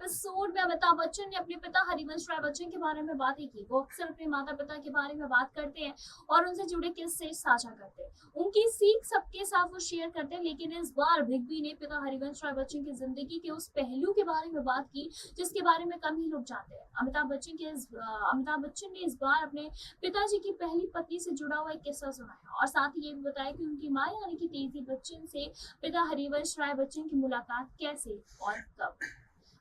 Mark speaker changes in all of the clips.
Speaker 1: Episode में अमिताभ बच्चन ने अपने पिता हरिवंश राय बच्चन के बारे में बातें की। वो अक्सर अपने माता पिता के बारे में बात करते हैं और उनसे जुड़े किस्से साझा करते हैं। उनकी सीख सबके साथ वो शेयर करते हैं, लेकिन इस बार बिग बी ने पिता हरिवंश राय बच्चन की जिंदगी के उस पहलू के बारे में बात की जिसके बारे में कम ही लोग जानते हैं। अमिताभ बच्चन ने इस बार अपने पिताजी की पहली पत्नी से जुड़ा हुआ एक किस्सा सुनाया और साथ ही ये भी बताया कि उनकी मां यानी कि तेजी बच्चन से पिता हरिवंश राय बच्चन की मुलाकात कैसे और कब।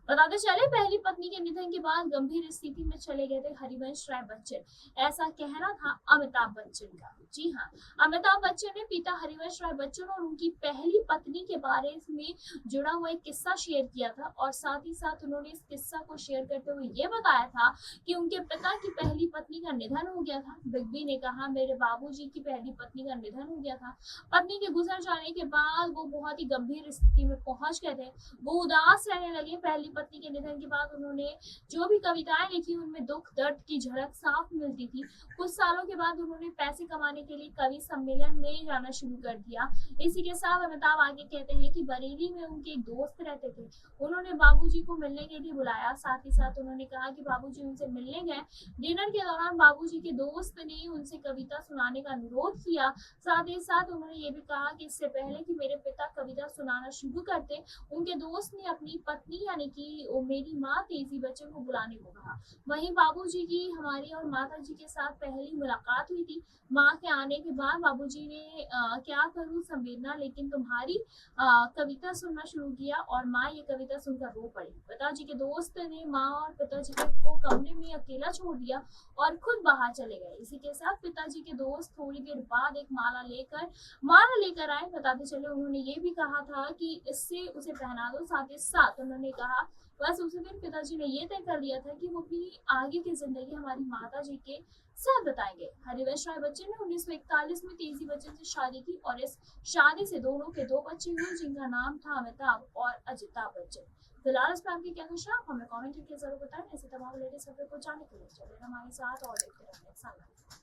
Speaker 1: बताते चले, पहली पत्नी के निधन के बाद गंभीर स्थिति में चले गए थे हरिवंश राय बच्चन, ऐसा कहना था अमिताभ बच्चन का। जी हाँ, अमिताभ बच्चन ने पिता हरिवंश राय बच्चन और उनकी पहली पत्नी के बारे में जुड़ा हुआ एक किस्सा शेयर किया था और साथ ही साथ उन्होंने इस किस्सा को शेयर करते हुए ये बताया था कि उनके पिता की पहली पत्नी का निधन हो गया था। बिग बी ने कहा, मेरे बाबूजी की पहली पत्नी का निधन हो गया था। पत्नी के गुजर जाने के बाद वो बहुत ही गंभीर स्थिति में पहुंच गए थे। वो उदास रहने लगे। पहली पत्नी के निधन के बाद उन्होंने जो भी कविताएं लिखी उनमें दुख दर्द की झलक साफ मिलती थी। कुछ सालों के बाद उन्होंने पैसे कमाने के लिए कवि सम्मेलन में जाना शुरू कर दिया। इसी के साथ अमिताभ आगे कहते हैं कि बरेली में उनके एक दोस्त रहते थे। उन्होंने बाबूजी को मिलने के लिए बुलाया। साथ ही साथ उन्होंने कहा कि बाबूजी उनसे मिलने गए। डिनर के दौरान बाबूजी के दोस्त ने उनसे कविता सुनाने का अनुरोध किया। साथ ही साथ उन्होंने ये भी कहा कि इससे पहले कि मेरे पिता कविता सुनाना शुरू करते, उनके दोस्त ने अपनी पत्नी यानी कि मेरी माँ तेजी बच्चन को बुलाने को कहा। वहीं बाबूजी की हमारी और माता जी के साथ पहली मुलाकात हुई थी। माँ के आने के बाद बाबूजी ने क्या करूँ संवेदना, लेकिन तुम्हारी कविता सुनना शुरू किया और माँ ये कविता सुनकर रो पड़ी। पिताजी के दोस्त ने माँ और पिताजी को कमरे में अकेला छोड़ दिया और खुद बाहर चले गए। इसी के साथ पिताजी के दोस्त थोड़ी देर बाद एक माला लेकर आए। बताते चले, उन्होंने ये भी कहा था कि इससे उसे पहना दो। साथ ही साथ उन्होंने कहा, बस उसी दिन पिताजी ने ये तय कर लिया था कि वो अपनी आगे की जिंदगी हमारी माता जी के साथ बताएंगे। हरिवंश राय बच्चन ने 1941 में तेजी बच्चन से शादी की और इस शादी से दोनों के 2 बच्चे हुए जिनका नाम था अमिताभ और अजिताभ बच्चन। फिलहाल इस पर आपकी क्या खुशी, आप हमें कमेंट करके जरूर बताएं। ऐसे तमाम लेटेस्ट खबरों को जानने के लिए चलिए हमारे साथ और देखते रहें।